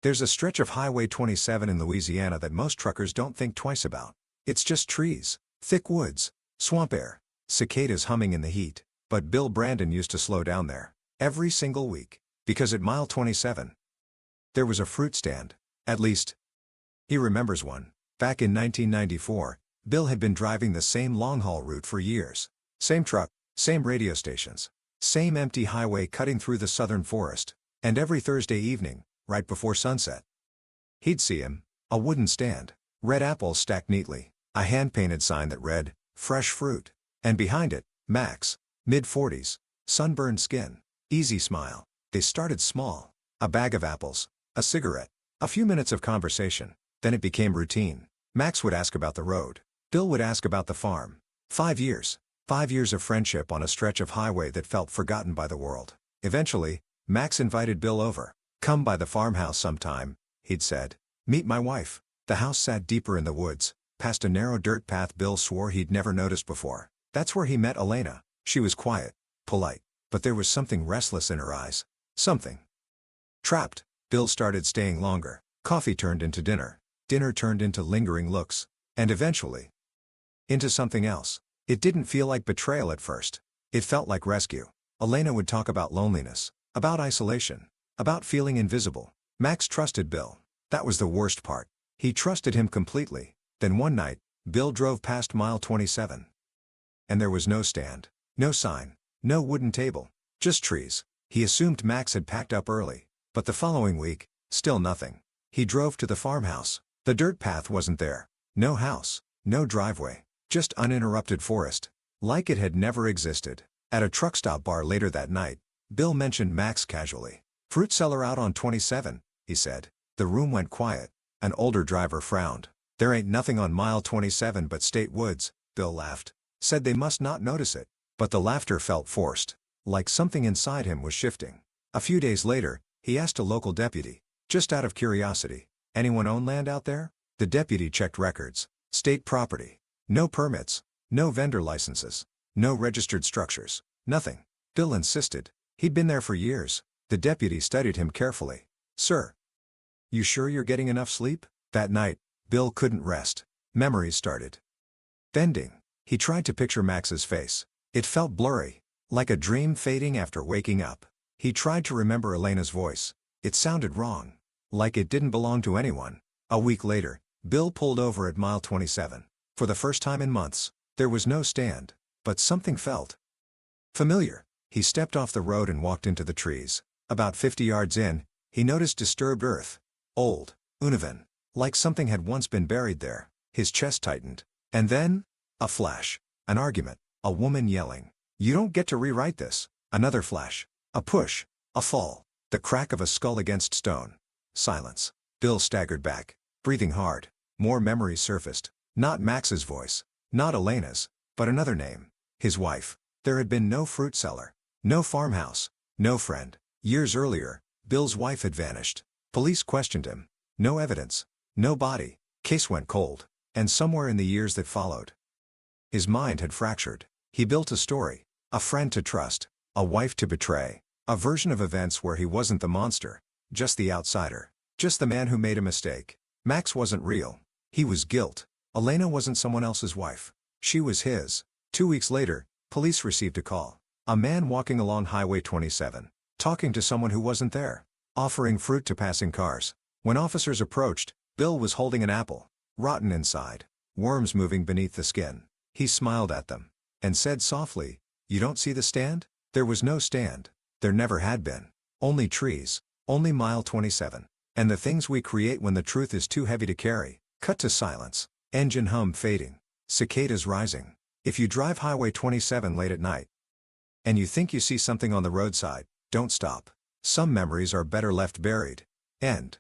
There's a stretch of Highway 27 in Louisiana that most truckers don't think twice about. It's just trees, thick woods, swamp air, cicadas humming in the heat. But Bill Brandon used to slow down there every single week, because at mile 27, there was a fruit stand. At least, he remembers one. Back in 1994, Bill had been driving the same long-haul route for years. Same truck, same radio stations, same empty highway cutting through the southern forest. And every Thursday evening, right before sunset, he'd see him, a wooden stand, red apples stacked neatly, a hand-painted sign that read, "Fresh fruit," and behind it, Max, mid-40s, sunburned skin, easy smile. They started small, a bag of apples, a cigarette, a few minutes of conversation. Then it became routine. Max would ask about the road. Bill would ask about the farm. 5 years. 5 years of friendship on a stretch of highway that felt forgotten by the world. Eventually, Max invited Bill over. "Come by the farmhouse sometime," he'd said. "Meet my wife." The house sat deeper in the woods, past a narrow dirt path Bill swore he'd never noticed before. That's where he met Elena. She was quiet, polite, but there was something restless in her eyes. Something trapped. Bill started staying longer. Coffee turned into dinner. Dinner turned into lingering looks. And eventually, into something else. It didn't feel like betrayal at first. It felt like rescue. Elena would talk about loneliness, about isolation, about feeling invisible. Max trusted Bill. That was the worst part. He trusted him completely. Then one night, Bill drove past mile 27. And there was no stand, no sign, no wooden table, just trees. He assumed Max had packed up early. But the following week, still nothing. He drove to the farmhouse. The dirt path wasn't there. No house, no driveway, just uninterrupted forest. Like it had never existed. At a truck stop bar later that night, Bill mentioned Max casually. "Fruit seller out on 27, he said. The room went quiet. An older driver frowned. "There ain't nothing on mile 27 but state woods," Bill laughed. Said they must not notice it. But the laughter felt forced, like something inside him was shifting. A few days later, he asked a local deputy, just out of curiosity, "Anyone own land out there?" The deputy checked records. State property. No permits, no vendor licenses, no registered structures, nothing. Bill insisted. He'd been there for years. The deputy studied him carefully. "Sir, you sure you're getting enough sleep?" That night, Bill couldn't rest. Memories started bending. He tried to picture Max's face. It felt blurry, like a dream fading after waking up. He tried to remember Elena's voice. It sounded wrong, like it didn't belong to anyone. A week later, Bill pulled over at mile 27. For the first time in months, there was no stand, but something felt familiar. He stepped off the road and walked into the trees. About 50 yards in, he noticed disturbed earth. Old, uneven, like something had once been buried there. His chest tightened. And then, a flash. An argument. A woman yelling, "You don't get to rewrite this." Another flash. A push. A fall. The crack of a skull against stone. Silence. Bill staggered back, breathing hard. More memories surfaced. Not Max's voice. Not Elena's. But another name. His wife. There had been no fruit seller. No farmhouse. No friend. Years earlier, Bill's wife had vanished. Police questioned him. No evidence. No body. Case went cold. And somewhere in the years that followed, his mind had fractured. He built a story. A friend to trust. A wife to betray. A version of events where he wasn't the monster. Just the outsider. Just the man who made a mistake. Max wasn't real. He was guilt. Elena wasn't someone else's wife. She was his. 2 weeks later, police received a call. A man walking along Highway 27. Talking to someone who wasn't there. Offering fruit to passing cars. When officers approached, Bill was holding an apple. Rotten inside. Worms moving beneath the skin. He smiled at them. And said softly, "You don't see the stand?" There was no stand. There never had been. Only trees. Only mile 27. And the things we create when the truth is too heavy to carry. Cut to silence. Engine hum fading. Cicadas rising. If you drive Highway 27 late at night, and you think you see something on the roadside, don't stop. Some memories are better left buried. End.